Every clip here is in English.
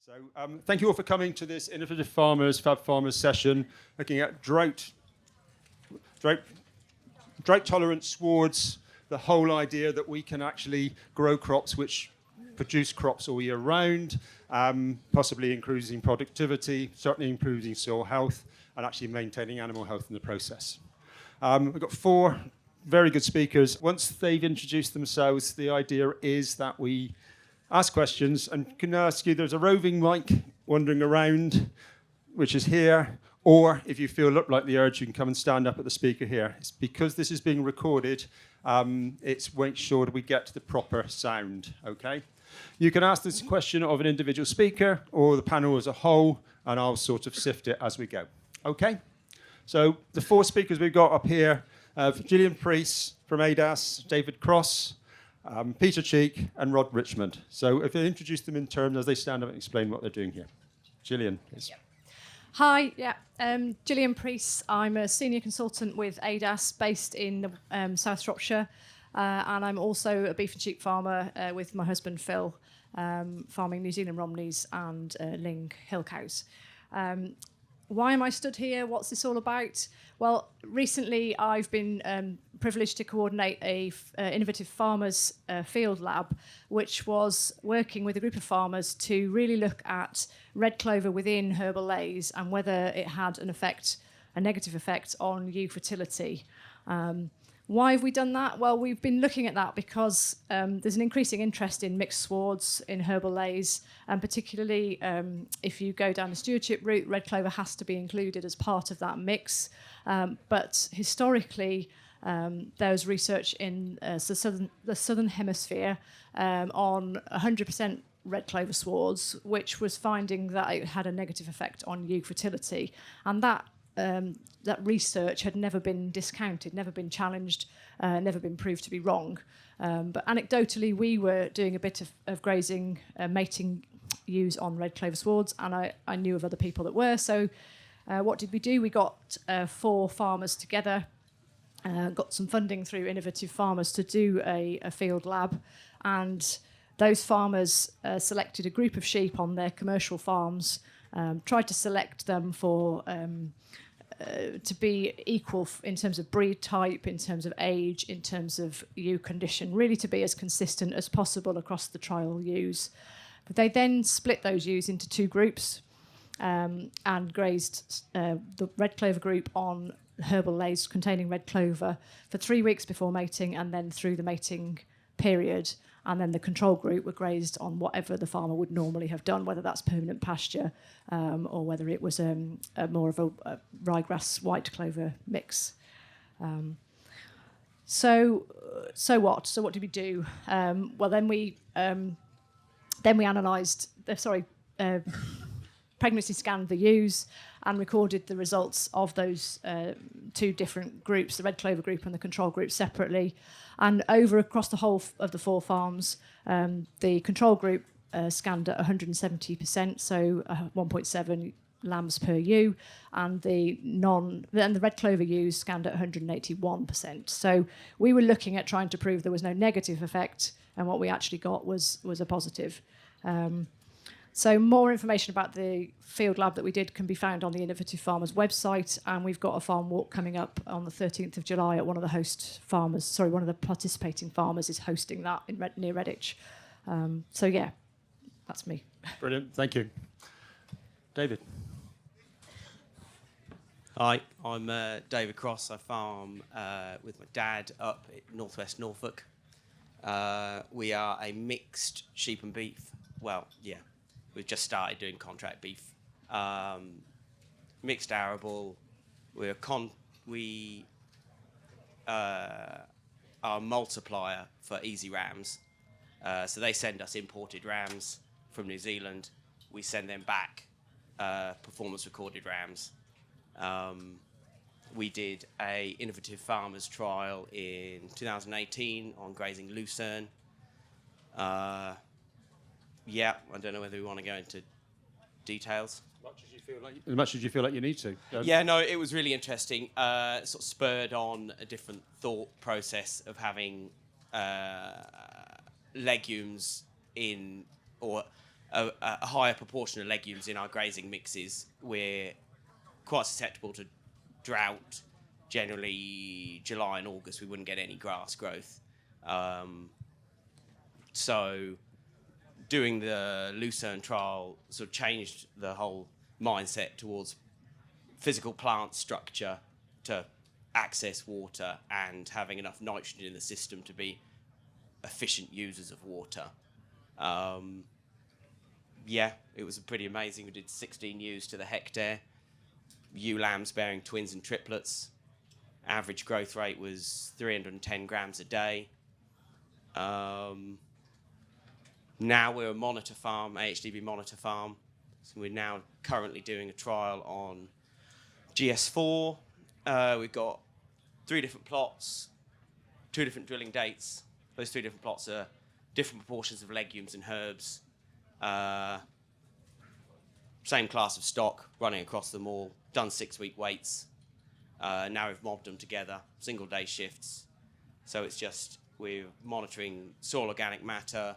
So thank you all for coming to this Innovative Farmers, Fab Farmers session, looking at drought-tolerant swards, the whole idea that we can actually grow crops which produce crops all year round, possibly increasing productivity, certainly improving soil health, and actually maintaining animal health in the process. We've got four very good speakers. Once they've introduced themselves, the idea is that we ask questions, and can I ask you, there's a roving mic wandering around, which is here, or if you feel up like the urge, you can come and stand up at the speaker here. It's because this is being recorded, it's make sure that we get the proper sound, okay? You can ask this question of an individual speaker or the panel as a whole, and I'll sort of sift it as we go, okay? So the four speakers we've got up here, Gillian Preece from ADAS, David Cross, Peter Cheek and Rod Richmond. So if you introduce them in turn as they stand up and explain what they're doing here. Gillian, please. Yeah. Hi, Gillian Preece. I'm a senior consultant with ADAS based in South Shropshire, and I'm also a beef and sheep farmer with my husband Phil, farming New Zealand Romneys and Ling Hill cows. Why am I stood here? What's this all about? Well, recently I've been privileged to coordinate a Innovative Farmers field lab, which was working with a group of farmers to really look at red clover within herbal leys and whether it had a negative effect on ewe fertility. Why have we done that? Well, we've been looking at that because there's an increasing interest in mixed swards in herbal leys, and particularly if you go down the stewardship route, red clover has to be included as part of that mix. But historically, there was research in the southern hemisphere on 100% red clover swards, which was finding that it had a negative effect on ewe fertility, and that research had never been discounted, never been challenged, never been proved to be wrong. But anecdotally, we were doing a bit of grazing, mating ewes on red clover swards, and I knew of other people that were. So what did we do? We got 4 farmers together, got some funding through Innovative Farmers to do a field lab, and those farmers selected a group of sheep on their commercial farms, tried to select them for to be equal in terms of breed type, in terms of age, in terms of ewe condition, really to be as consistent as possible across the trial ewes. But they then split those ewes into 2 groups and grazed the red clover group on herbal leys containing red clover for 3 weeks before mating and then through the mating period. And then the control group were grazed on whatever the farmer would normally have done, whether that's permanent pasture or whether it was more of a ryegrass white clover mix. So what? So what did we do? Well, then we analysed. Pregnancy scanned the ewes and recorded the results of those 2 different groups, the red clover group and the control group, separately. And across the whole of the 4 farms, the control group scanned at 170%, so 1.7 lambs per ewe, and the red clover ewes scanned at 181%. So we were looking at trying to prove there was no negative effect, and what we actually got was a positive. So more information about the field lab that we did can be found on the Innovative Farmers website, and we've got a farm walk coming up on the 13th of July at one of the participating farmers is hosting that near Redditch. So yeah, that's me. Brilliant, thank you. David. Hi, I'm David Cross. I farm with my dad up in northwest Norfolk. We are a mixed sheep and beef. Well, yeah. We've just started doing contract beef, mixed arable. We are a multiplier for Easy Rams, so they send us imported rams from New Zealand. We send them back performance recorded rams. We did a Innovative Farmers trial in 2018 on grazing lucerne. Yeah, I don't know whether we want to go into details. As much as you feel like you need to. Yeah, no, it was really interesting. Sort of spurred on a different thought process of having legumes in, or a higher proportion of legumes in our grazing mixes, we're quite susceptible to drought. Generally, July and August, we wouldn't get any grass growth. So doing the Lucerne trial sort of changed the whole mindset towards physical plant structure to access water and having enough nitrogen in the system to be efficient users of water. Yeah, it was pretty amazing. We did 16 ewes to the hectare, ewe lambs bearing twins and triplets. Average growth rate was 310 grams a day. Now we're a monitor farm, AHDB monitor farm. So we're now currently doing a trial on GS4. We've got 3 different plots, 2 different drilling dates. Those 3 different plots are different proportions of legumes and herbs. Same class of stock, running across them all, done 6-week weights. Now we've mobbed them together, single day shifts. So it's just, we're monitoring soil organic matter,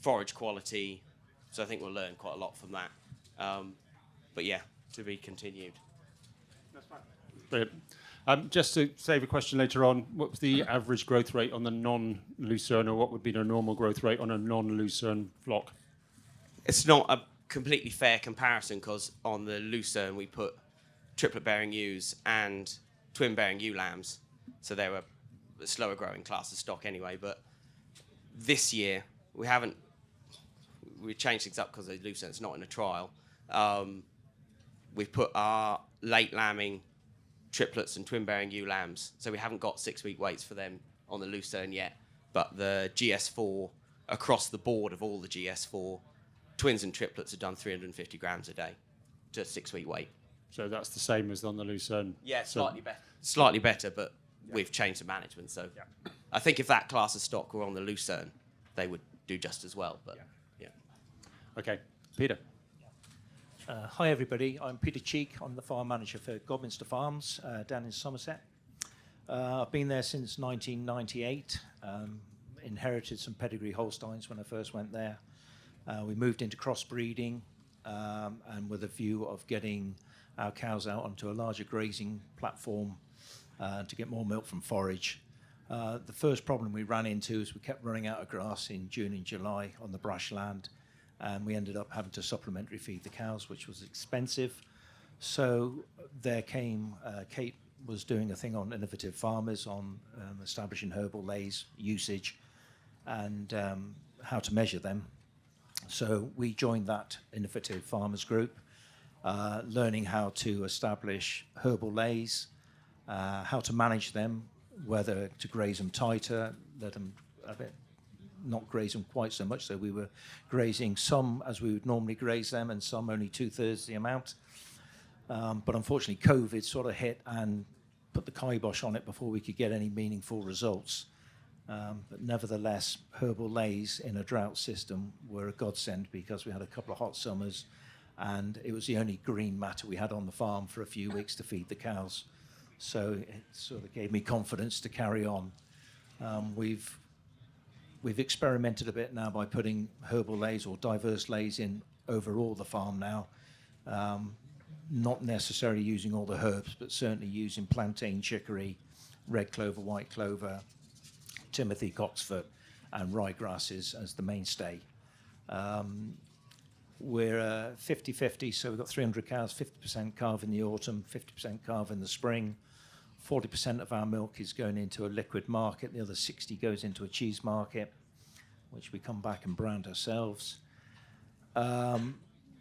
forage quality. So I think we'll learn quite a lot from that. But yeah, to be continued. That's fine. Brilliant. Just to save a question later on, what was the average growth rate on the non-Lucerne, or what would be the normal growth rate on a non-Lucerne flock? It's not a completely fair comparison because on the Lucerne we put triplet-bearing ewes and twin-bearing ewe lambs, so they were a slower growing class of stock anyway. But this year we changed things up because the Lucerne's not in a trial. We've put our late lambing triplets and twin-bearing ewe lambs, so we haven't got 6-week weights for them on the Lucerne yet. But the GS4, across the board of all the GS4, twins and triplets have done 350 grams a day to 6-week weight. So that's the same as on the Lucerne? Yeah, slightly better. Slightly better, but we've changed the management. So I think if that class of stock were on the Lucerne, they would do just as well. But yeah. Okay, Peter. Hi everybody, I'm Peter Cheek. I'm the farm manager for Godminster Farms down in Somerset. I've been there since 1998. Inherited some pedigree Holsteins when I first went there. We moved into crossbreeding and with a view of getting our cows out onto a larger grazing platform to get more milk from forage. The first problem we ran into is we kept running out of grass in June and July on the brash land. And we ended up having to supplementary feed the cows, which was expensive. So there came, Kate was doing a thing on innovative farmers on establishing herbal lays usage and how to measure them. So we joined that innovative farmers group, learning how to establish herbal lays, how to manage them, whether to graze them tighter, let them a bit not graze them quite so much, so we were grazing some as we would normally graze them and some only 2/3 the amount. But unfortunately COVID sort of hit and put the kibosh on it before we could get any meaningful results. But nevertheless, herbal lays in a drought system were a godsend because we had a couple of hot summers and it was the only green matter we had on the farm for a few weeks to feed the cows. So it sort of gave me confidence to carry on. We've experimented a bit now by putting herbal lays or diverse lays in over all the farm now. Not necessarily using all the herbs, but certainly using plantain, chicory, red clover, white clover, timothy, cocksfoot, and ryegrasses as the mainstay. We're 50-50, so we've got 300 cows, 50% calve in the autumn, 50% calve in the spring. 40% of our milk is going into a liquid market. The other 60 goes into a cheese market, which we come back and brand ourselves.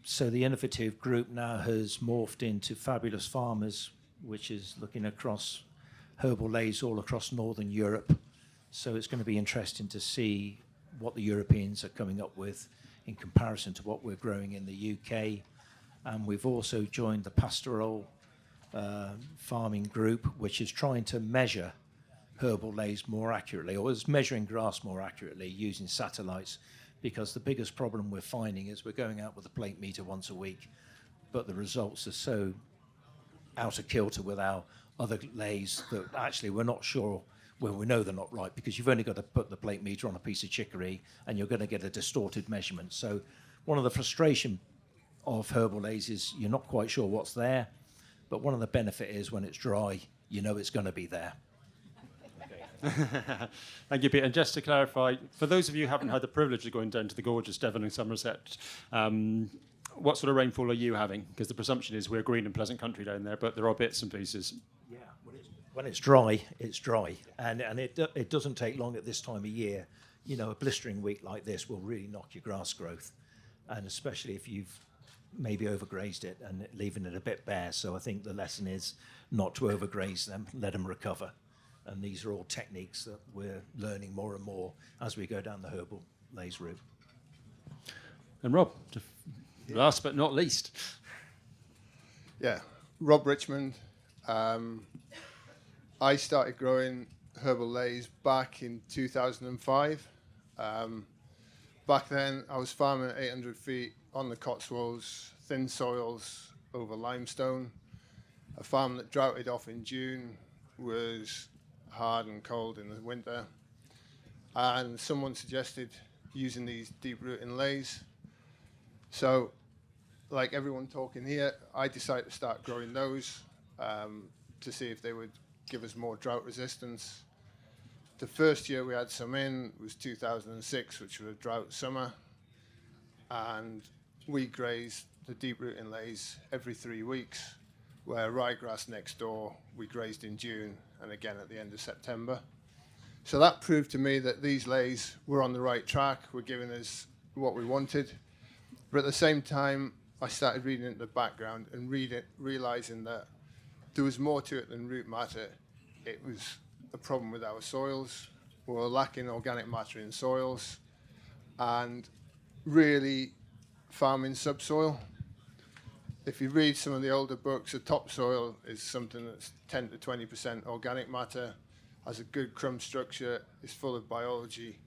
So the innovative group now has morphed into Fabulous Farmers, which is looking across herbal lays all across Northern Europe. So it's going to be interesting to see what the Europeans are coming up with in comparison to what we're growing in the UK. And we've also joined the Pastoral farming group, which is trying to measure herbal lays more accurately, or is measuring grass more accurately using satellites, because the biggest problem we're finding is we're going out with a plate meter once a week, but the results are so out of kilter with our other lays that actually we're not sure well, we know they're not right because you've only got to put the plate meter on a piece of chicory and you're going to get a distorted measurement. So one of the frustration of herbal lays is you're not quite sure what's there, but one of the benefit is when it's dry, you know it's going to be there. Thank you, Peter. And just to clarify, for those of you who haven't had the privilege of going down to the gorgeous Devon and Somerset, what sort of rainfall are you having? Because the presumption is we're green and pleasant country down there, but there are bits and pieces. Yeah, when it's dry, it's dry. And it doesn't take long at this time of year. You know, a blistering week like this will really knock your grass growth, and especially if you've maybe overgrazed it and leaving it a bit bare. So I think the lesson is not to overgraze them, let them recover. And these are all techniques that we're learning more and more as we go down the herbal lays route. And Rob, last but not least. Yeah, Rob Richmond. I started growing herbal lays back in 2005. Back then, I was farming at 800 feet on the Cotswolds, thin soils over limestone. A farm that droughted off in June, was hard and cold in the winter. And someone suggested using these deep rooting lays. So, like everyone talking here, I decided to start growing those to see if they would give us more drought resistance. The first year we had some in was 2006, which was a drought summer. And we grazed the deep rooting lays every 3 weeks, where ryegrass next door we grazed in June and again at the end of September. So that proved to me that these lays were on the right track, were giving us what we wanted. But at the same time, I started reading into the background and realizing that there was more to it than root matter. It was a problem with our soils. We were lacking organic matter in soils and really farming subsoil. If you read some of the older books, the topsoil is something that's 10 to 20% organic matter, has a good crumb structure, is full of biology.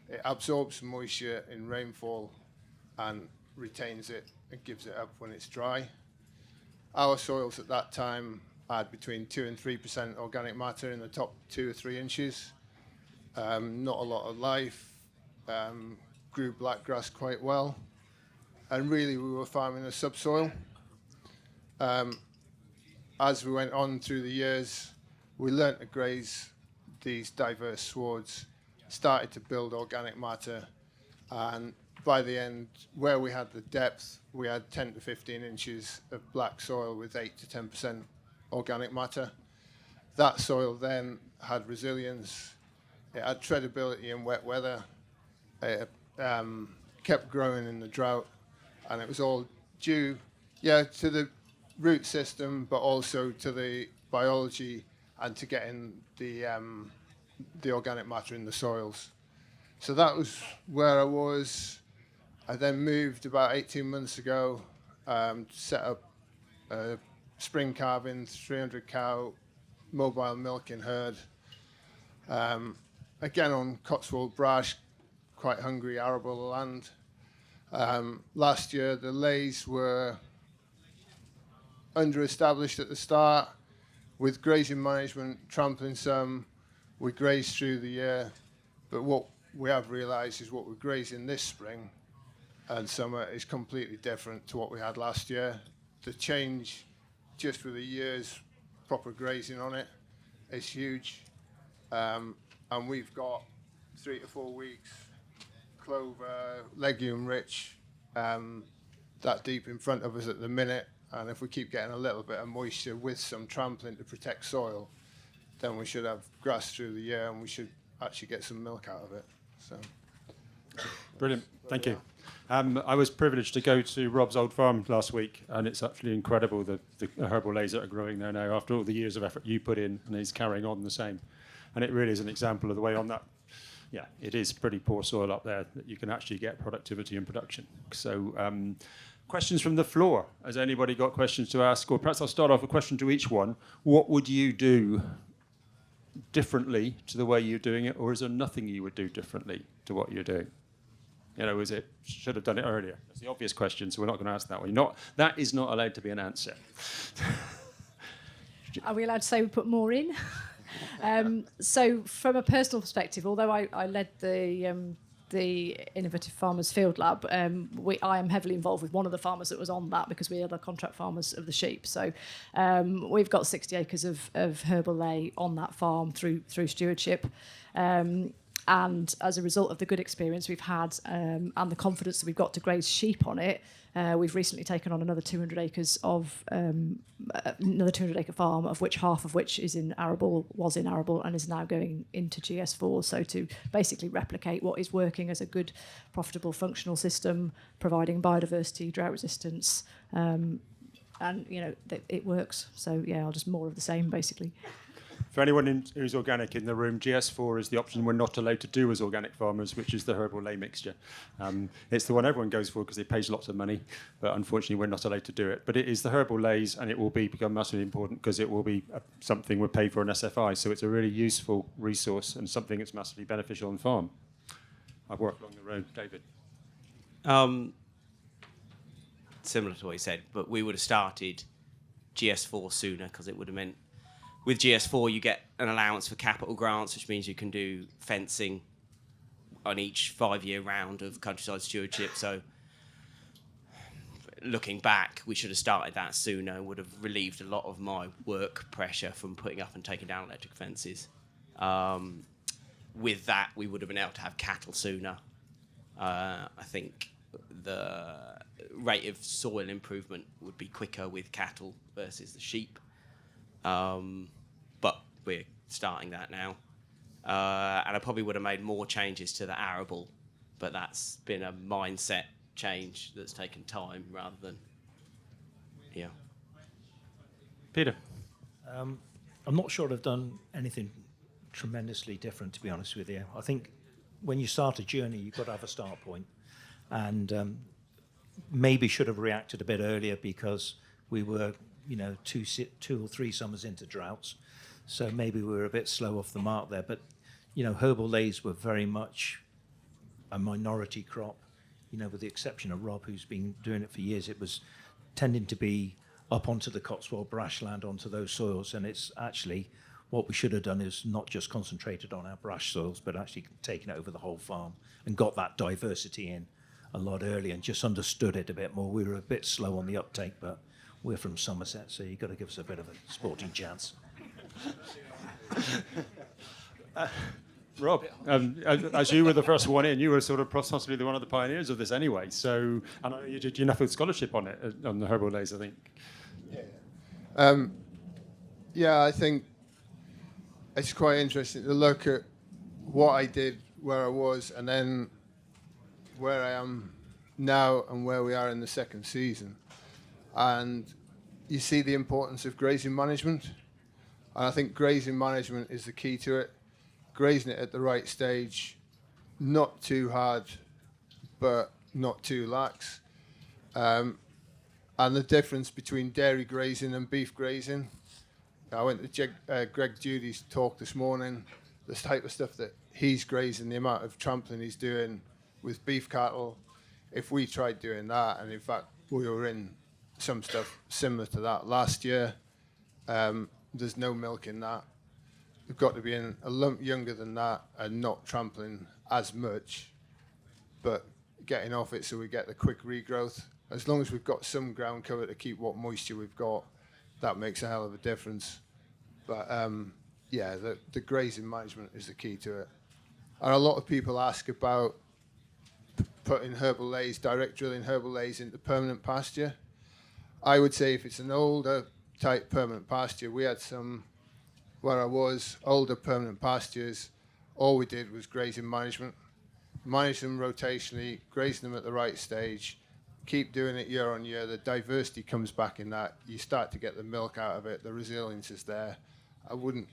It absorbs moisture in rainfall and retains it and gives it up when it's dry. Our soils at that time had between 2 and 3% organic matter in the top 2 or 3 inches. Not a lot of life, grew blackgrass quite well. And really we were farming a subsoil. As we went on through the years, we learnt to graze these diverse swards, started to build organic matter, and by the end, where we had the depth, we had 10 to 15 inches of black soil with 8 to 10% organic matter. That soil then had resilience, it had treadability in wet weather, it kept growing in the drought, and it was all due, to the root system, but also to the biology and to getting the organic matter in the soils. So that was where I was. I then moved about 18 months ago, set up a spring calving, 300 cow mobile milking herd. Again on Cotswold Brash, quite hungry arable land. Last year the lays were under-established at the start. With grazing management, trampling some, we grazed through the year, but what we have realised is what we're grazing this spring and summer is completely different to what we had last year. The change just with a year's proper grazing on it is huge, and we've got 3 to 4 weeks clover, legume rich, that deep in front of us at the minute. And if we keep getting a little bit of moisture with some trampling to protect soil, then we should have grass through the year and we should actually get some milk out of it. So, Brilliant, thank you. I was privileged to go to Rob's old farm last week, and it's actually incredible the herbal lays that are growing there now after all the years of effort you put in, and he's carrying on the same. And it really is an example of the way on that. Yeah, it is pretty poor soil up there that you can actually get productivity and production. So, questions from the floor. Has anybody got questions to ask? Or perhaps I'll start off with a question to each one. What would you do differently to the way you're doing it, or is there nothing you would do differently to what you're doing? You know, is it should have done it earlier? That's the obvious question, so we're not going to ask that one. That is not allowed to be an answer. Are we allowed to say we put more in? So from a personal perspective, although I led the Innovative Farmers Field Lab, I am heavily involved with one of the farmers that was on that because we are the contract farmers of the sheep. So we've got 60 acres of herbal ley on that farm through stewardship. And as a result of the good experience we've had and the confidence that we've got to graze sheep on it, we've recently taken on another 200 acres of another 200 acre farm, of which half of which was in arable, and is now going into GS4. So to basically replicate what is working as a good, profitable, functional system, providing biodiversity, drought resistance, and it works. So yeah, I'll just more of the same basically. For anyone who's organic in the room, GS4 is the option we're not allowed to do as organic farmers, which is the herbal ley mixture. It's the one everyone goes for because it pays lots of money, but unfortunately we're not allowed to do it. But it is the herbal leys, and it will become massively important because it will be something we're paid for in SFI. So it's a really useful resource and something that's massively beneficial on farm. I've worked along the road, David. Similar to what he said, but we would have started GS4 sooner because it would have meant with GS4 you get an allowance for capital grants, which means you can do fencing on each 5-year round of countryside stewardship. So looking back, we should have started that sooner and would have relieved a lot of my work pressure from putting up and taking down electric fences. With that, we would have been able to have cattle sooner. I think the rate of soil improvement would be quicker with cattle versus the sheep. But we're starting that now. And I probably would have made more changes to the arable, but that's been a mindset change that's taken time rather than, yeah. Peter. I'm not sure I've done anything tremendously different, to be honest with you. I think when you start a journey, you've got to have a start point. And maybe should have reacted a bit earlier because we were, 2 or 3 summers into droughts. So maybe we were a bit slow off the mark there. But, herbal leys were very much a minority crop. With the exception of Rob, who's been doing it for years, it was tending to be up onto the Cotswold brushland, onto those soils. And it's actually what we should have done is not just concentrated on our brush soils, but actually taken it over the whole farm and got that diversity in a lot earlier and just understood it a bit more. We were a bit slow on the uptake, but we're from Somerset, so you've got to give us a bit of a sporting chance. Rob, as you were the first one in, you were sort of possibly one of the pioneers of this anyway. So, and you did your Nuffield Scholarship on it, on the herbal leys, I think. Yeah, I think it's quite interesting to look at what I did, where I was, and then where I am now and where we are in the second season. And you see the importance of grazing management. And I think grazing management is the key to it. Grazing it at the right stage, not too hard, but not too lax. And the difference between dairy grazing and beef grazing. I went to Greg Judy's talk this morning, this type of stuff that he's grazing, the amount of trampling he's doing with beef cattle. If we tried doing that, and in fact we were in some stuff similar to that last year, there's no milk in that. We've got to be in a lump younger than that and not trampling as much, but getting off it so we get the quick regrowth. As long as we've got some ground cover to keep what moisture we've got, that makes a hell of a difference. But yeah, the grazing management is the key to it. And a lot of people ask about putting herbal leys, direct drilling herbal leys into permanent pasture. I would say if it's an older type permanent pasture, we had some where I was, older permanent pastures, all we did was grazing management. Manage them rotationally, grazing them at the right stage, keep doing it year on year. The diversity comes back in that. You start to get the milk out of it. The resilience is there. I wouldn't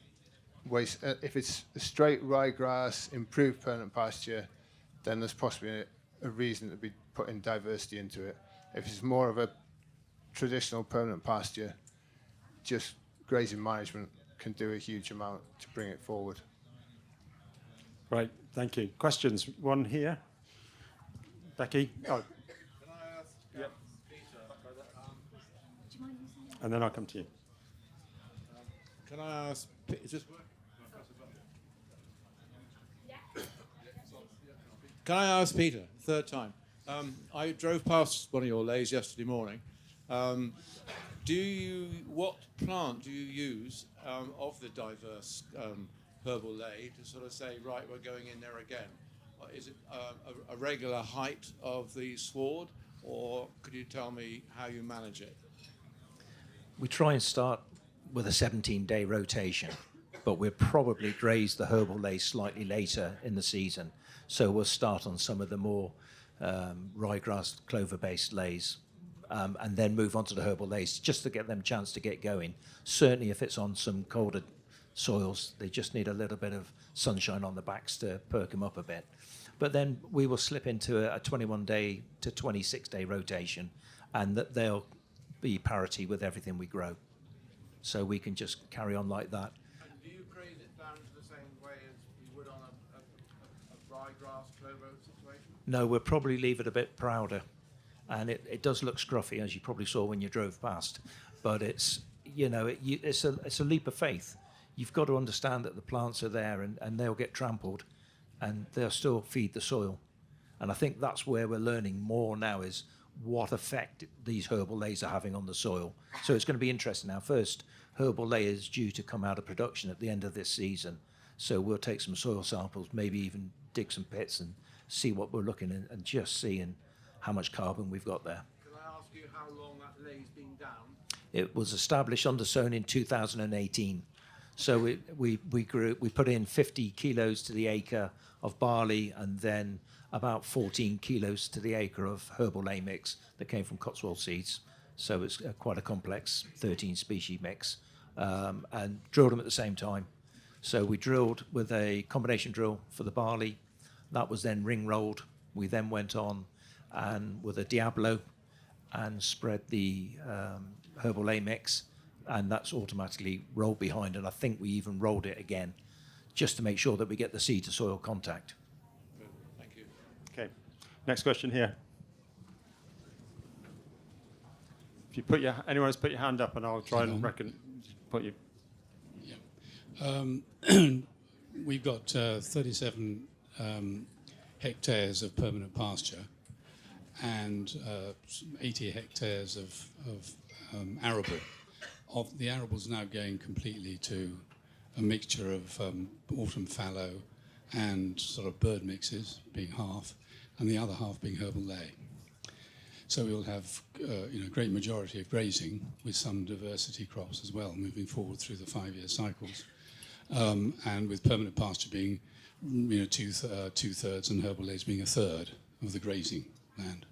waste, if it's a straight ryegrass, improved permanent pasture, then there's possibly a reason to be putting diversity into it. If it's more of a traditional permanent pasture, just grazing management can do a huge amount to bring it forward. Right, thank you. Questions? One here. Becky? Oh. Can I ask Peter, And then I'll come to you. can I ask, is this working? Can I ask Peter, third time? I drove past one of your lays yesterday morning. What plant do you use of the diverse herbal lay to sort of say, right, we're going in there again? Is it a regular height of the sward, or could you tell me how you manage it? We try and start with a 17-day rotation, but we'll probably graze the herbal lay slightly later in the season. So we'll start on some of the more ryegrass, clover-based lays, and then move on to the herbal lays just to get them a chance to get going. Certainly if it's on some colder soils, they just need a little bit of sunshine on the backs to perk them up a bit. But then we will slip into a 21-day to 26-day rotation, and that they'll be parity with everything we grow. So we can just carry on like that. And do you graze it down to the same way as you would on a ryegrass clover situation? No, we'll probably leave it a bit prouder. And it does look scruffy, as you probably saw when you drove past. But it's, it's a leap of faith. You've got to understand that the plants are there and they'll get trampled and they'll still feed the soil. And I think that's where we're learning more now, is what effect these herbal lays are having on the soil. So it's going to be interesting. Our first herbal lay is due to come out of production at the end of this season. So we'll take some soil samples, maybe even dig some pits and see what we're looking at and just seeing how much carbon we've got there. Can I ask you how long that lay's been down? It was established undersown in 2018. So we put in 50 kilos to the acre of barley and then about 14 kilos to the acre of herbal lay mix that came from Cotswold seeds. So it's quite a complex 13 species mix, and drilled them at the same time. So we drilled with a combination drill for the barley. That was then ring rolled. We then went on and with a Diablo and spread the herbal lay mix, and that's automatically rolled behind. And I think we even rolled it again just to make sure that we get the seed to soil contact. Good. Thank you. Okay. Next question here. If you put anyone else put your hand up, and I'll try and put you. Yeah. We've got 37 hectares of permanent pasture and 80 hectares of arable. The arable's now going completely to a mixture of autumn fallow and sort of bird mixes, being half, and the other half being herbal lay. So we'll have a great majority of grazing with some diversity crops as well, moving forward through the 5-year cycles, and with permanent pasture being two-thirds and herbal lays being a third of the grazing land.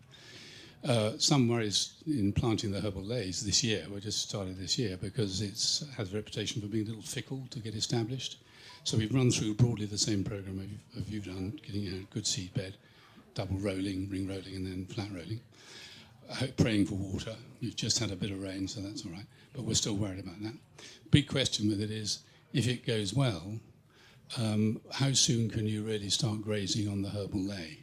Some worries in planting the herbal lays this year. We just started this year because it has a reputation for being a little fickle to get established. So we've run through broadly the same program of you've done, getting a good seed bed, double rolling, ring rolling, and then flat rolling. Praying for water. We've just had a bit of rain, so that's all right. But we're still worried about that. Big question with it is, if it goes well, how soon can you really start grazing on the herbal lay?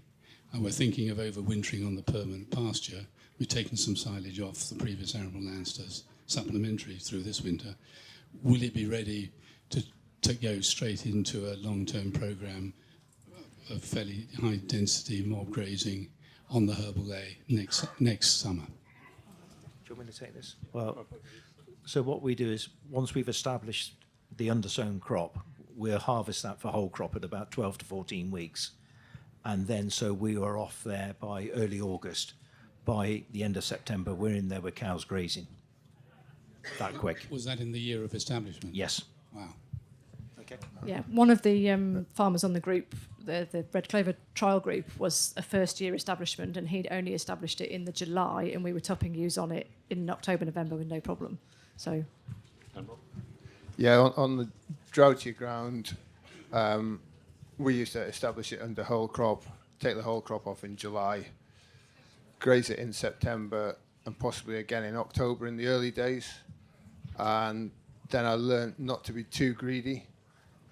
And we're thinking of overwintering on the permanent pasture. We've taken some silage off the previous arable lands as supplementary through this winter. Will it be ready to go straight into a long-term program of fairly high density mob grazing on the herbal lay next summer? Do you want me to take this? Well, so what we do is once we've established the undersown crop, we'll harvest that for whole crop at about 12 to 14 weeks. And then so we are off there by early August. By the end of September, we're in there with cows grazing. That quick. Was that in the year of establishment? Yes. Wow. Okay. Yeah, one of the farmers on the group, the Red Clover trial group, was a first-year establishment, and he'd only established it in the July, and we were topping ewes on it in October, November with no problem. So, Yeah, on the droughttier ground, we used to establish it under whole crop, take the whole crop off in July, graze it in September, and possibly again in October in the early days. And then I learned not to be too greedy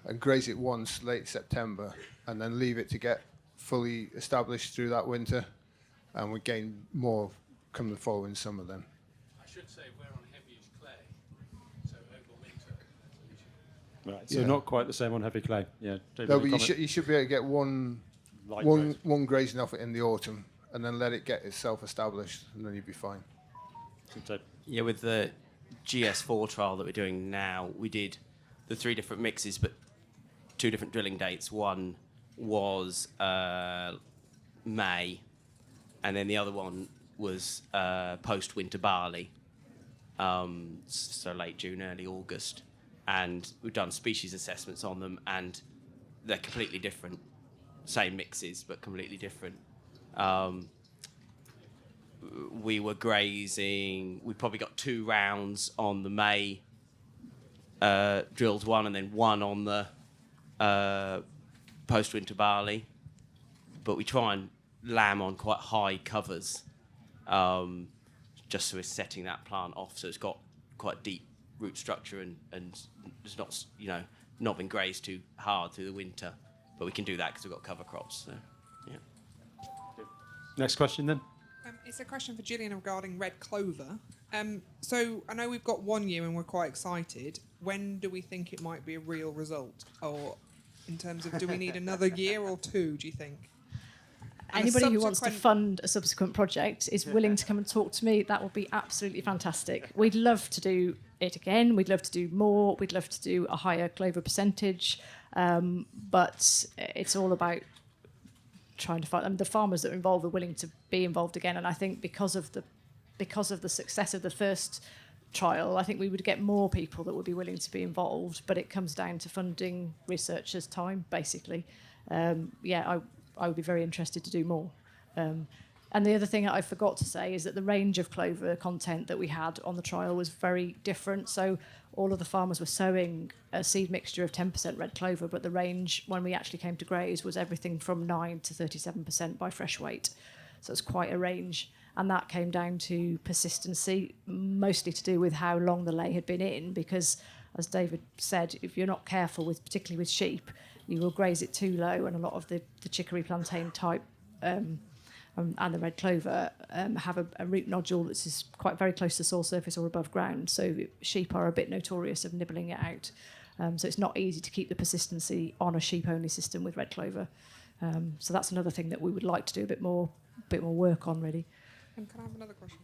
and graze it once late September and then leave it to get fully established through that winter. And we gain more come the following summer then. I should say we're on heavyish clay, so over winter. Right, so Yeah. not quite the same on heavy clay. Yeah. David, No, any but comment? you should be able to get light one grazing off it in the autumn, and then let it get itself established, and then you'd be fine. growth. Yeah, with the GS4 trial that we're doing now, we did the 3 different mixes, but 2 different drilling dates. One was May, and then the other one was post-winter barley, so late June, early August. And we've done species assessments on them, and they're completely different. Same mixes, but completely different. We were grazing. We probably got 2 rounds on the May drilled one, and then 1 on the post-winter barley. But we try and lamb on quite high covers, just so we're setting that plant off, so it's got quite deep root structure and it's not, not been grazed too hard through the winter. But we can do that because we've got cover crops. So, yeah. Next question then. It's a question for Gillian regarding red clover. So I know we've got 1 year and we're quite excited. When do we think it might be a real result? Or in terms of, do we need another year or 2, do you think? And Anybody who wants to fund a subsequent project is willing to come and talk to me. That would be absolutely fantastic. We'd love to do it again. We'd love to do more. We'd love to do a higher clover percentage. But it's all about trying to find. I mean, the farmers that are involved are willing to be involved again. And I think because of the success of the first trial, I think we would get more people that would be willing to be involved. But it comes down to funding researchers' time, basically. I would be very interested to do more. And the other thing that I forgot to say is that the range of clover content that we had on the trial was very different. So all of the farmers were sowing a seed mixture of 10% red clover, but the range when we actually came to graze was everything from 9 to 37% by fresh weight. So it's quite a range. And that came down to persistency, mostly to do with how long the lay had been in, because as David said, if you're not careful, particularly with sheep, you will graze it too low, and a lot of the chicory plantain type and the red clover have a root nodule that's quite very close to soil surface or above ground. So sheep are a bit notorious of nibbling it out. So it's not easy to keep the persistency on a sheep-only system with red clover. So that's another thing that we would like to do a bit more work on, really. Can I have another question?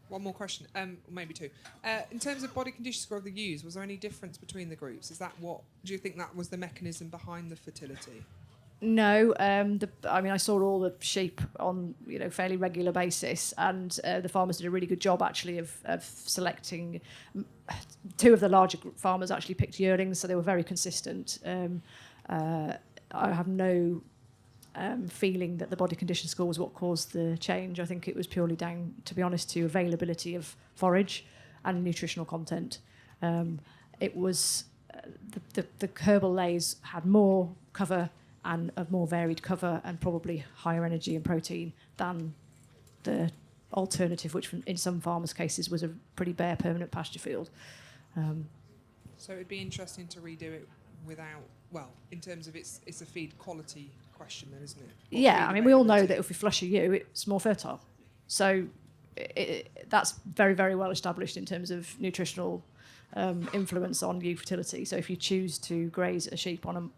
One more question, or maybe 2. In terms of body condition score of the ewes, was there any difference between the groups? Do you think that was the mechanism behind the fertility? No, I saw all the sheep on fairly regular basis, and the farmers did a really good job actually of selecting. 2 of the larger farmers actually picked yearlings, so they were very consistent. I have no feeling that the body condition score was what caused the change. I think it was purely down, to be honest, to availability of forage and nutritional content. It was the herbal lays had more cover and a more varied cover and probably higher energy and protein than the alternative, which in some farmers' cases was a pretty bare permanent pasture field. So it'd be interesting to redo it without, in terms of it's a feed quality question then, isn't it? Or we all know that if we flush a ewe, it's more fertile. So that's very, very well established in terms of nutritional influence on ewe fertility. So if you choose to graze a sheep on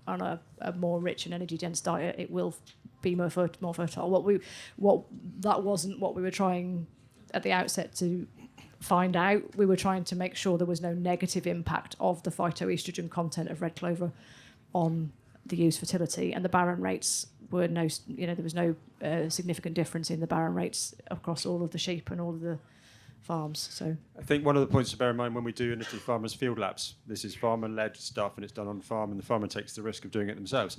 a more rich and energy dense diet, it will be more fertile. That wasn't what we were trying at the outset to find out. We were trying to make sure there was no negative impact of the phytoestrogen content of red clover on the ewe's fertility, and the barren rates were there was no significant difference in the barren rates across all of the sheep and all of the farms. So I think one of the points to bear in mind when we do initially farmers' field labs, this is farmer-led stuff and it's done on farm, and the farmer takes the risk of doing it themselves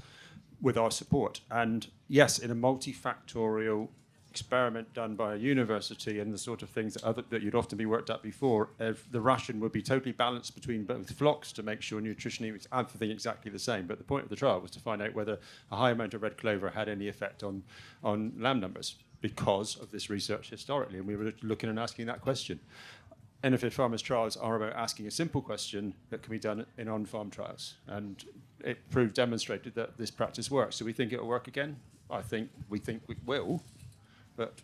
with our support. And yes, in a multifactorial experiment done by a university and the sort of things that you'd often be worked at before, the ration would be totally balanced between both flocks to make sure nutritionally it was everything exactly the same. But the point of the trial was to find out whether a high amount of red clover had any effect on lamb numbers because of this research historically, and we were looking and asking that question. NFA farmers' trials are about asking a simple question that can be done in on-farm trials, and it demonstrated that this practice works. So we think it will work again. We think we will. But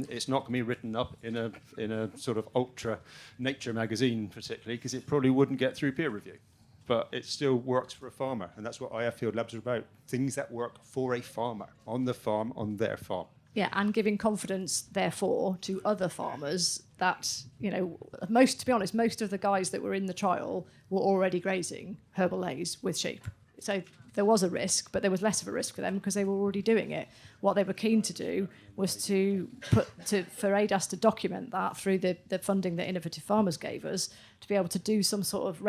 it's not going to be written up in a sort of ultra nature magazine particularly, because it probably wouldn't get through peer review. but it still works for a farmer. And that's what IF Field Labs are about. Things that work for a farmer, on the farm, on their farm. Yeah, and giving confidence, therefore, to other farmers that, you know, to be honest, most of the guys that were in the trial were already grazing herbal lays with sheep. So there was a risk, but there was less of a risk for them because they were already doing it. What they were keen to do was for ADAS to document that through the funding that Innovative Farmers gave us, to be able to do some sort of,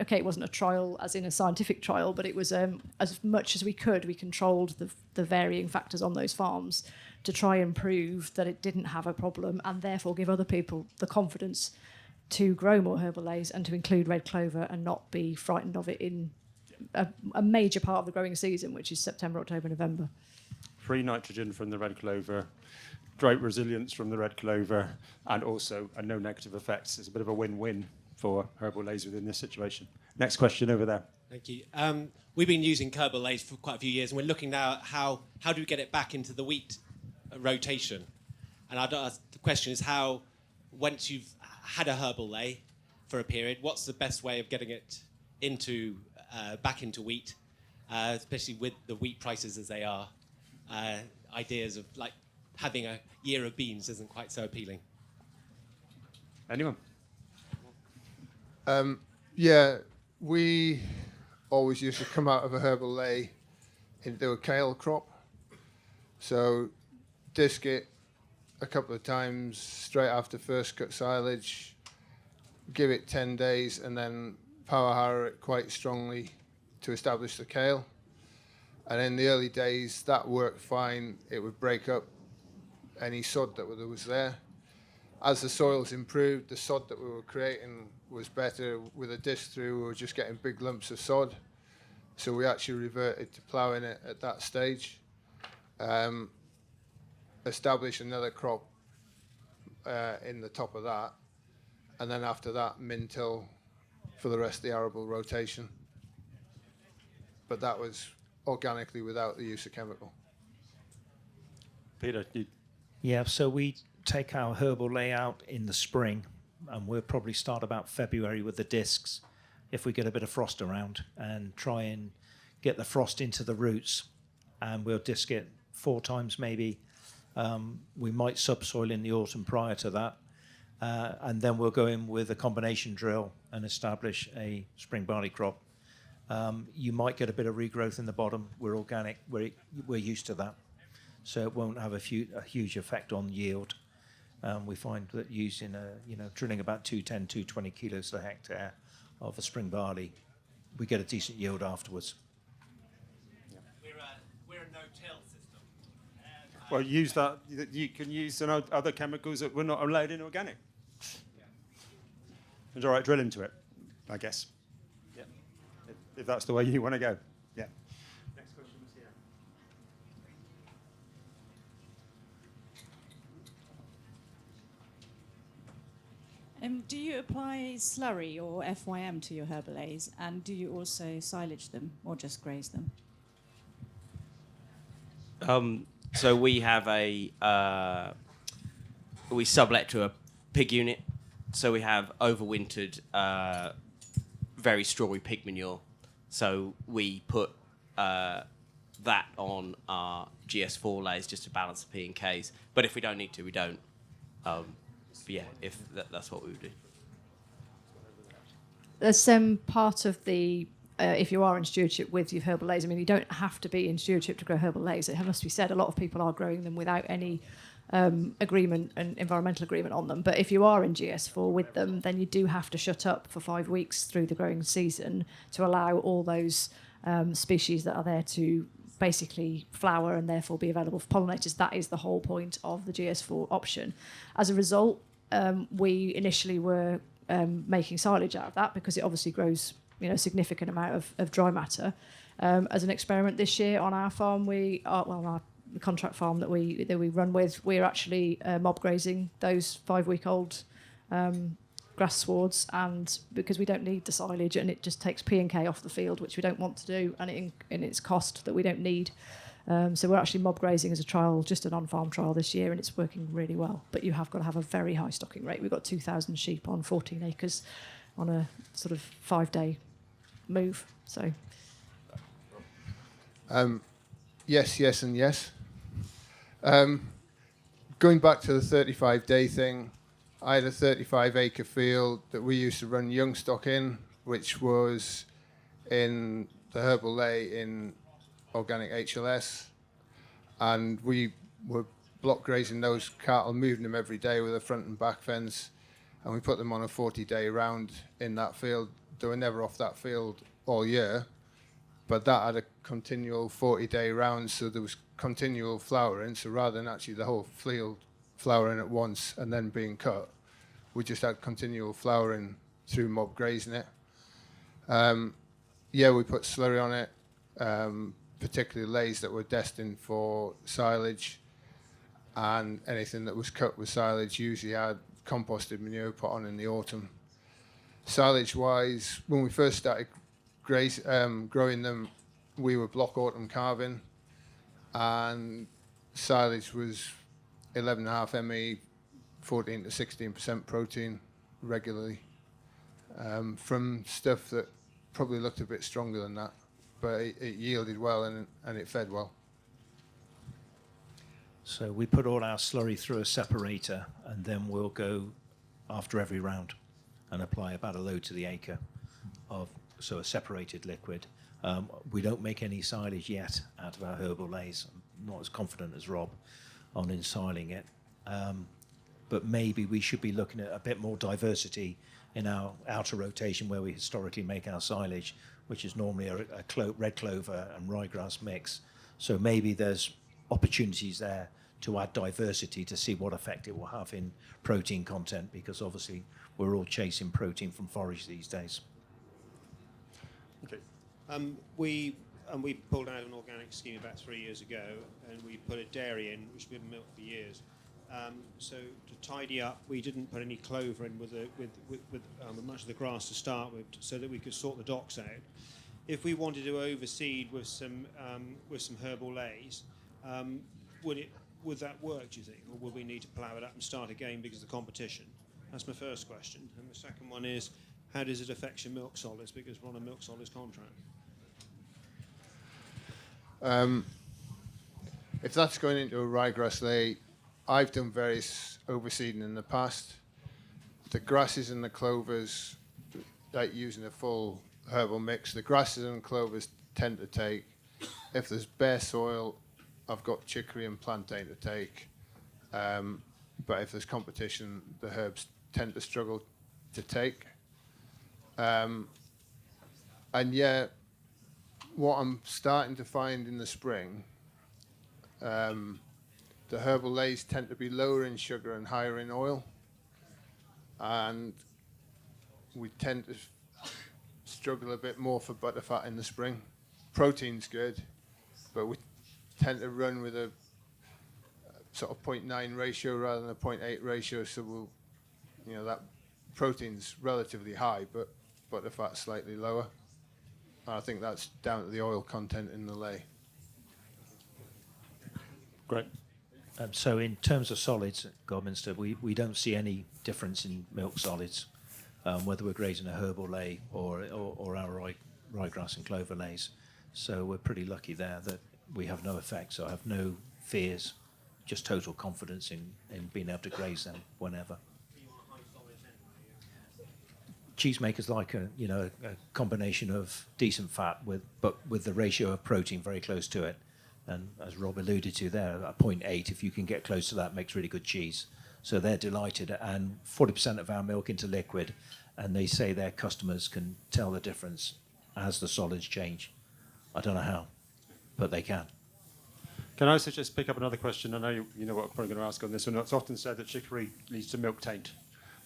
okay, it wasn't a trial as in a scientific trial, but it was as much as we could, we controlled the varying factors on those farms to try and prove that it didn't have a problem, and therefore give other people the confidence to grow more herbal lays and to include red clover and not be frightened of it in a major part of the growing season, which is September, October, November. Free nitrogen from the red clover, drought resilience from the red clover, and also a no negative effects. It's a bit of a win-win for herbal lays within this situation. Next question over there. Thank you. We've been using herbal lays for quite a few years, and we're looking now at how do we get it back into the wheat rotation? And the question is how, once you've had a herbal lay for a period, what's the best way of getting it into back into wheat, especially with the wheat prices as they are? Ideas of like having a year of beans isn't quite so appealing. Anyone? Yeah, we always used to come out of a herbal lay into a kale crop. So disc it a couple of times straight after first cut silage, give it 10 days, and then power harrow it quite strongly to establish the kale. And in the early days, that worked fine. It would break up any sod that was there. As the soils improved, the sod that we were creating was better. With a disc through, we were just getting big lumps of sod. So we actually reverted to ploughing it at that stage. Establish another crop in the top of that. And then after that, min-till for the rest of the arable rotation. But that was organically without the use of chemical. Peter, Yeah, so we take our herbal layout in the spring, and we'll probably start about February with the discs if we get a bit of frost around, and try and get the frost into the roots, and we'll disc it 4 times maybe. We might subsoil in the autumn prior to that, and then we'll go in with a combination drill and establish a spring barley crop. You might get a bit of regrowth in the bottom. We're organic. We're used to that, so it won't have a huge effect on yield. We find that using drilling about 210, 220 kilos a hectare of a spring barley, we get a decent yield afterwards. We're a no-till system. well, use that. You can use other chemicals that were not allowed in organic. It's all right, drill into it, I guess. Yeah. If that's the way you want to go. Yeah. Next question was here. Do you apply slurry or FYM to your herbal lays, and do you also silage them or just graze them? So we have we sublet to a pig unit. So we have overwintered very strawy pig manure. So we put that on our GS4 lays just to balance the P and Ks. But if we don't need to, we don't. But yeah, if that's what we would do. There's part of the if you are in stewardship with your herbal lays, I mean, you don't have to be in stewardship to grow herbal lays. It must be said, a lot of people are growing them without any agreement and environmental agreement on them. But if you are in GS4 with them, then you do have to shut up for 5 weeks through the growing season to allow all those species that are there to basically flower and therefore be available for pollinators. That is the whole point of the GS4 option. As a result, we initially were making silage out of that because it obviously grows a significant amount of dry matter. As an experiment this year on our farm, our contract farm that we run with, we're actually mob grazing those 5-week-old grass swards, and because we don't need the silage and it just takes P and K off the field, which we don't want to do, and it's cost that we don't need. So we're actually mob grazing as a trial, just an on-farm trial this year, and it's working really well. But you have got to have a very high stocking rate. We've got 2,000 sheep on 14 acres on a sort of 5-day move. So Yes, yes, and yes. Going back to the 35-day thing, I had a 35-acre field that we used to run young stock in, which was in the herbal ley in organic HLS, and we were block grazing those cattle, moving them every day with a front and back fence, and we put them on a 40-day round in that field. They were never off that field all year, but that had a continual 40-day round, so there was continual flowering. So rather than actually the whole field flowering at once and then being cut, we just had continual flowering through mob grazing it. Yeah, we put slurry on it, particularly leys that were destined for silage, and anything that was cut with silage usually had composted manure put on in the autumn. Silage-wise, when we first started growing them, we were block autumn calving, and silage was 11.5 ME, 14 to 16% protein regularly, from stuff that probably looked a bit stronger than that, but it yielded well and it fed well. So we put all our slurry through a separator, and then we'll go after every round and apply about a load to the acre of a separated liquid. We don't make any silage yet out of our herbal leys. I'm not as confident as Rob on ensiling it. But maybe we should be looking at a bit more diversity in our outer rotation where we historically make our silage, which is normally a red clover and ryegrass mix. So maybe there's opportunities there to add diversity to see what effect it will have in protein content, because obviously we're all chasing protein from forage these days. Okay. We pulled out an organic scheme about 3 years ago, and we put a dairy in, which we've been milked for years. So to tidy up, we didn't put any clover in with much of the grass to start with, so that we could sort the docks out. If we wanted to overseed with some herbal leys, would that work, do you think, or would we need to plough it up and start again because of the competition? That's my first question. And the second one is, how does it affect your milk solids, because we're on a milk solids contract? If that's going into a ryegrass ley, I've done various overseeding in the past. The grasses and the clovers, like using a full herbal mix, the grasses and clovers tend to take. If there's bare soil, I've got chicory and plantain to take. But if there's competition, the herbs tend to struggle to take. And yeah, what I'm starting to find in the spring, the herbal leys tend to be lower in sugar and higher in oil, and we tend to struggle a bit more for butterfat in the spring. Protein's good, but we tend to run with a sort of 0.9 ratio rather than a 0.8 ratio, so that protein's relatively high, but butterfat's slightly lower. And I think that's down to the oil content in the ley. Great. So in terms of solids at Godminster, we don't see any difference in milk solids, whether we're grazing a herbal ley or our ryegrass and clover leys. So we're pretty lucky there that we have no effect. So I have no fears, just total confidence in being able to graze them whenever. Cheesemakers like a combination of decent fat but with the ratio of protein very close to it. And as Rob alluded to there, at 0.8, if you can get close to that, makes really good cheese. So they're delighted, and 40% of our milk into liquid, and they say their customers can tell the difference as the solids change. I don't know how, but they can. Can I also just pick up another question? I know you know what I'm probably going to ask on this one. It's often said that chicory leads to milk taint.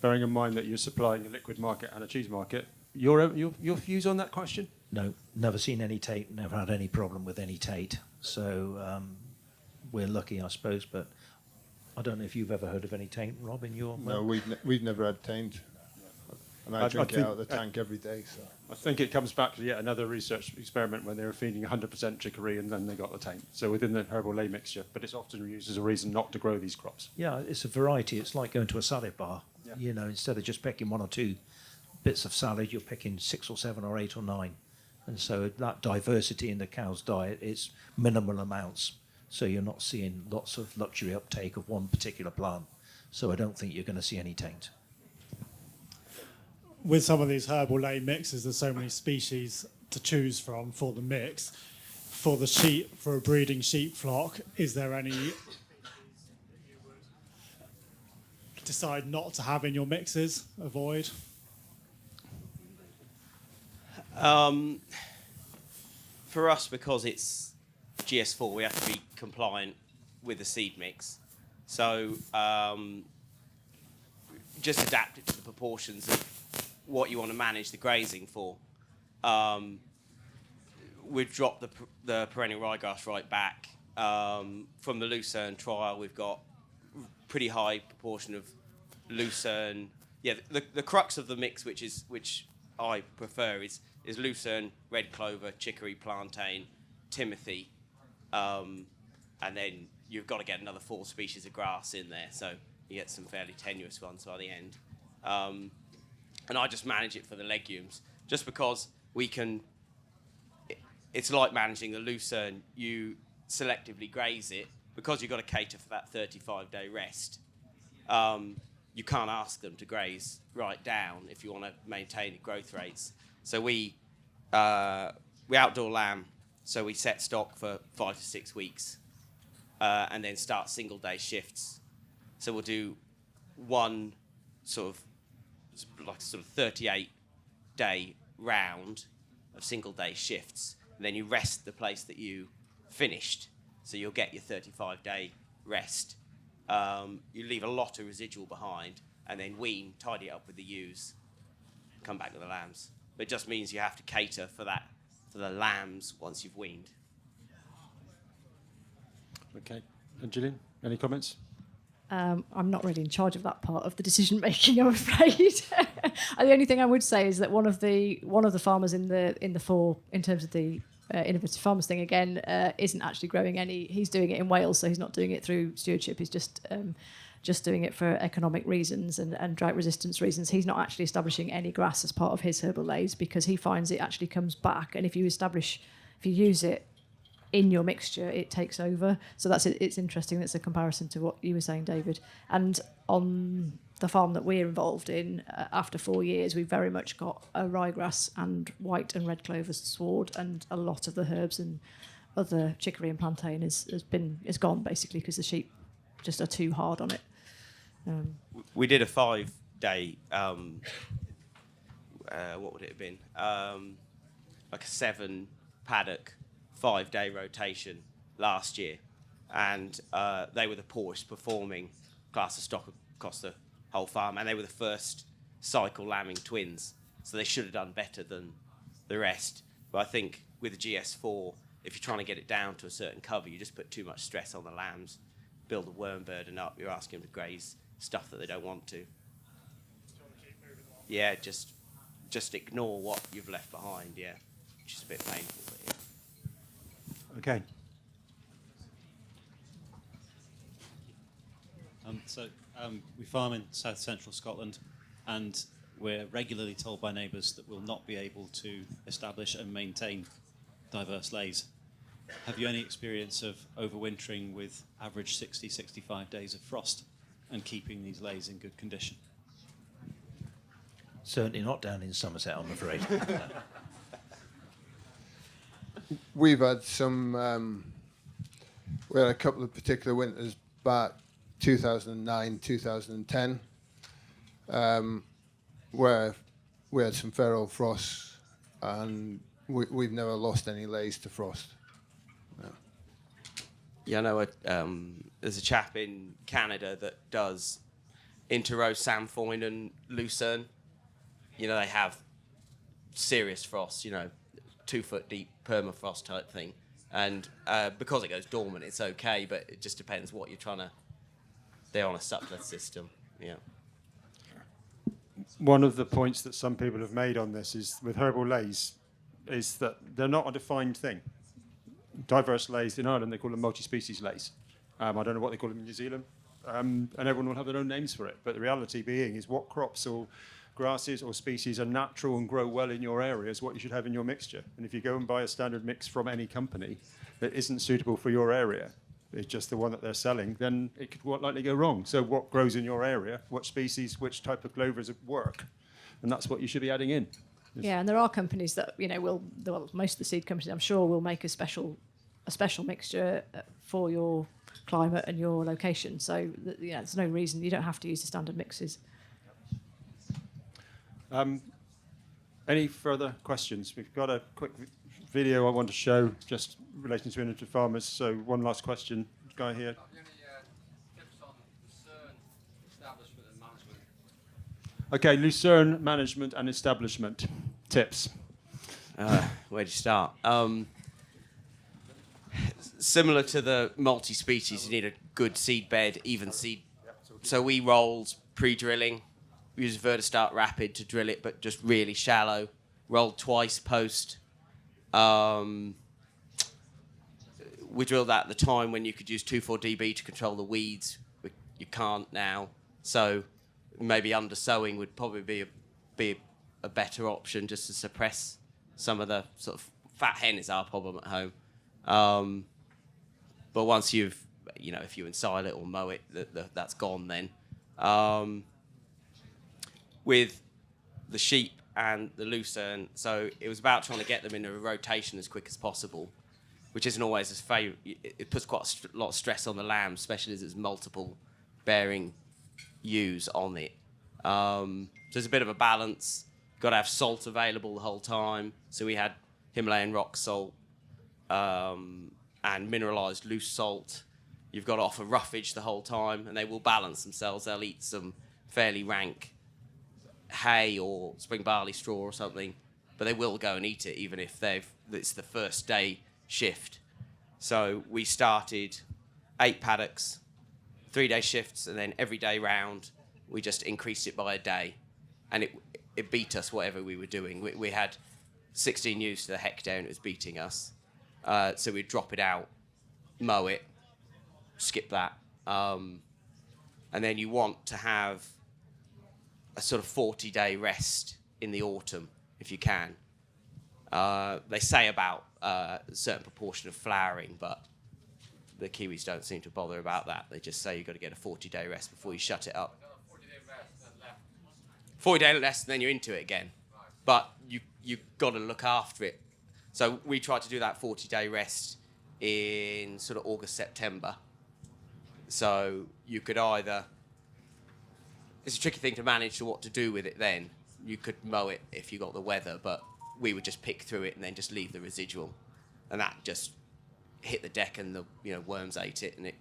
Bearing in mind that you're supplying a liquid market and a cheese market, your views on that question? No, never seen any taint, never had any problem with any taint. So we're lucky, I suppose, but I don't know if you've ever heard of any taint, Rob, in your milk? No, we've never had taint. And I drink it out of the tank every day. So I think it comes back to yet another research experiment when they were feeding 100% chicory and then they got the taint. So within the herbal ley mixture, but it's often used as a reason not to grow these crops. Yeah, it's a variety. It's like going to a salad bar. Yeah. Instead of just picking one or two bits of salad, you're picking 6 or 7 or 8 or 9. And so that diversity in the cow's diet is minimal amounts. So you're not seeing lots of luxury uptake of one particular plant. So I don't think you're going to see any taint. With some of these herbal lay mixes, there's so many species to choose from for the mix. For the sheep, for a breeding sheep flock, is there any species that you would decide not to have in your mixes, avoid? For us, because it's GS4, we have to be compliant with the seed mix. So just adapt it to the proportions of what you want to manage the grazing for. We've dropped the perennial ryegrass right back. From the lucerne trial, we've got pretty high proportion of lucerne. Yeah, the crux of the mix, which I prefer, is lucerne, red clover, chicory, plantain, timothy, and then you've got to get another 4 species of grass in there, so you get some fairly tenuous ones by the end. And I just manage it for the legumes, just because we can. It's like managing the lucerne. You selectively graze it because you've got to cater for that 35-day rest. You can't ask them to graze right down if you want to maintain the growth rates. So we outdoor lamb, so we set stock for 5 to 6 weeks, and then start single-day shifts. So we'll do one sort of 38-day round of single-day shifts, and then you rest the place that you finished, so you'll get your 35-day rest. You leave a lot of residual behind, and then wean, tidy it up with the ewes, come back with the lambs. But it just means you have to cater for that, for the lambs once you've weaned. Okay. And Gillian, any comments? I'm not really in charge of that part of the decision making, I'm afraid. The only thing I would say is that one of the farmers in terms of the innovative farmers thing again isn't actually growing any. He's doing it in Wales, so he's not doing it through stewardship. He's just doing it for economic reasons and drought resistance reasons. He's not actually establishing any grass as part of his herbal lays because he finds it actually comes back, and if you use it in your mixture, it takes over. So it's interesting. That's a comparison to what you were saying, David. And on the farm that we're involved in, after 4 years, we've very much got a ryegrass and white and red clover sward, and a lot of the herbs and other chicory and plantain is gone basically because the sheep just are too hard on it. We did a 5-day. What would it have been? Like a 7 paddock 5-day rotation last year, and they were the poorest performing class of stock across the whole farm, and they were the first cycle lambing twins, so they should have done better than the rest. But I think with the GS4, if you're trying to get it down to a certain cover, you just put too much stress on the lambs, build the worm burden up, you're asking them to graze stuff that they don't want to. Yeah, just ignore what you've left behind, yeah, which is a bit painful, but yeah. Okay. We farm in south central Scotland, and we're regularly told by neighbours that we'll not be able to establish and maintain diverse lays. Have you any experience of overwintering with average 60, 65 days of frost and keeping these lays in good condition? Certainly not down in Somerset, I'm afraid. We've had we had a couple of particular winters back 2009, 2010, where we had some fair old frosts, and we've never lost any lays to frost. No. Yeah, I know there's a chap in Canada that does interrow samfoin and lucerne. You know, they have serious frosts, 2 foot deep permafrost type thing, and because it goes dormant, it's okay, but it just depends what you're trying to. They're on a suppler system, yeah. One of the points that some people have made on this is with herbal lays is that they're not a defined thing. Diverse lays in Ireland, they call them multi-species lays. I don't know what they call them in New Zealand, and everyone will have their own names for it. But the reality being is what crops or grasses or species are natural and grow well in your area is what you should have in your mixture. And if you go and buy a standard mix from any company that isn't suitable for your area, it's just the one that they're selling, then it could likely go wrong. So what grows in your area, what species, which type of clovers work, and that's what you should be adding in. Yeah, and there are companies that most of the seed companies, I'm sure, will make a special mixture for your climate and your location. So there's no reason you don't have to use the standard mixes. Any further questions? We've got a quick video I want to show just relating to innovative farmers. So one last question, guy here. Okay, Lucerne management and establishment tips. Where do you start? Similar to the multi-species, you need a good seed bed, even seed. So we rolled pre-drilling. We used Vertistart Rapid to drill it, but just really shallow. Rolled twice post. We drilled that at the time when you could use 2,4-DB to control the weeds. You can't now. So maybe undersowing would probably be a better option just to suppress some of the sort of fat hen is our problem at home. But once if you ensile it or mow it, that's gone then. With the sheep and the lucerne, so it was about trying to get them in a rotation as quick as possible, which isn't always as favourable. It puts quite a lot of stress on the lamb, especially as there's multiple bearing ewes on it. So there's a bit of a balance. Got to have salt available the whole time. So we had Himalayan rock salt and mineralised loose salt. You've got to offer roughage the whole time, and they will balance themselves. They'll eat some fairly rank hay or spring barley straw or something, but they will go and eat it even if it's the first day shift. So we started 8 paddocks, 3-day shifts, and then every day round we just increased it by a day, and it beat us whatever we were doing. We had 16 ewes to the hectare and it was beating us. So we'd drop it out, mow it, skip that, and then you want to have a sort of 40-day rest in the autumn if you can. They say about a certain proportion of flowering, but the Kiwis don't seem to bother about that. They just say you've got to get a 40-day rest before you shut it up. 40-day rest, and then you're into it again. But you've got to look after it. So we tried to do that 40-day rest in sort of August, September. So you could either... It's a tricky thing to manage what to do with it then. You could mow it if you got the weather, but we would just pick through it and then just leave the residual. And that just hit the deck and the worms ate it and it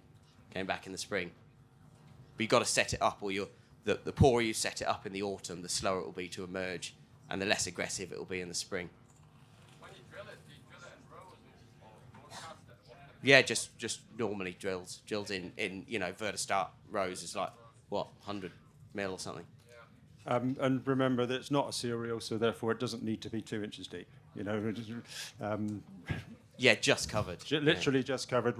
came back in the spring. But you've got to set it up, or the poorer you set it up in the autumn, the slower it will be to emerge and the less aggressive it will be in the spring. When you drill it, do you drill it in rows or broadcast it? Yeah, just normally drilled in Vertistart rows is like, 100 mil or something. And remember that it's not a cereal, so therefore it doesn't need to be 2 inches deep. Yeah, just covered. Literally just covered.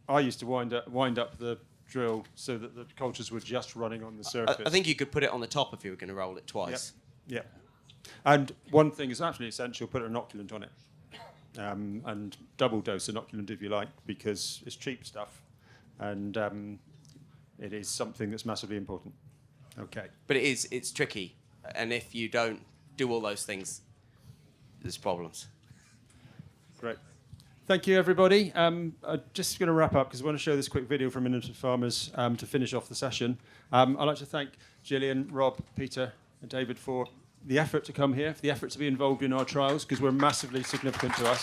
I used to wind up the drill so that the cultures were just running on the surface. I think you could put it on the top if you were going to roll it twice. Yeah. And one thing is absolutely essential: put an inoculant on it, and double dose inoculant if you like, because it's cheap stuff, and it is something that's massively important. Okay. But it's tricky, and if you don't do all those things, there's problems. Great. Thank you, everybody. I'm just going to wrap up because I want to show this quick video from Innovative Farmers to finish off the session. I'd like to thank Gillian, Rob, Peter, and David for the effort to come here, for the effort to be involved in our trials, because we're massively significant to us.